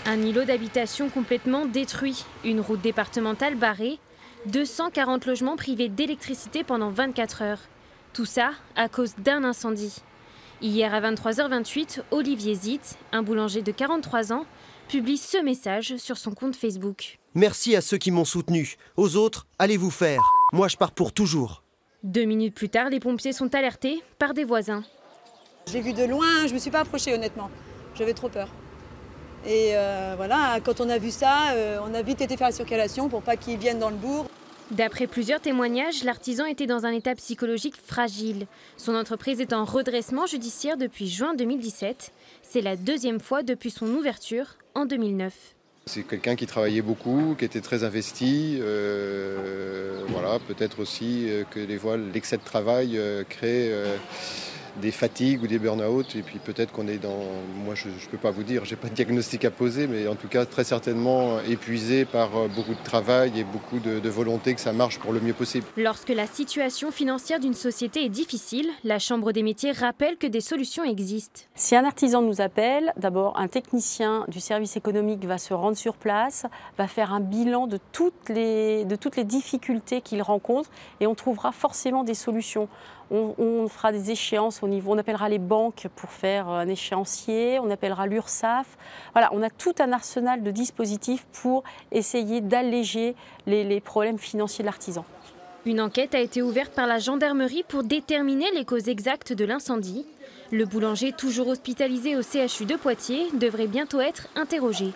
Un îlot d'habitation complètement détruit, une route départementale barrée, 240 logements privés d'électricité pendant 24 heures. Tout ça à cause d'un incendie. Hier à 23h28, Olivier Zitt, un boulanger de 43 ans, publie ce message sur son compte Facebook. Merci à ceux qui m'ont soutenu. Aux autres, allez vous faire. Moi, je pars pour toujours. 2 minutes plus tard, les pompiers sont alertés par des voisins. J'ai vu de loin, je ne me suis pas approchée honnêtement. J'avais trop peur. Et voilà, quand on a vu ça, on a vite été faire la circulation pour pas qu'ils viennent dans le bourg. D'après plusieurs témoignages, l'artisan était dans un état psychologique fragile. Son entreprise est en redressement judiciaire depuis juin 2017. C'est la deuxième fois depuis son ouverture en 2009. C'est quelqu'un qui travaillait beaucoup, qui était très investi. Voilà, peut-être aussi que des fois l'excès de travail crée des fatigues ou des burn-out. Et puis peut-être qu'on est dans... Moi, je ne peux pas vous dire, je n'ai pas de diagnostic à poser, mais en tout cas très certainement épuisé par beaucoup de travail et beaucoup de volonté que ça marche pour le mieux possible. Lorsque la situation financière d'une société est difficile, la Chambre des métiers rappelle que des solutions existent. Si un artisan nous appelle, d'abord un technicien du service économique va se rendre sur place, va faire un bilan de toutes les difficultés qu'il rencontre et on trouvera forcément des solutions. On fera des échéances au niveau, on appellera les banques pour faire un échéancier, on appellera l'URSSAF. Voilà, on a tout un arsenal de dispositifs pour essayer d'alléger les problèmes financiers de l'artisan. Une enquête a été ouverte par la gendarmerie pour déterminer les causes exactes de l'incendie. Le boulanger, toujours hospitalisé au CHU de Poitiers, devrait bientôt être interrogé.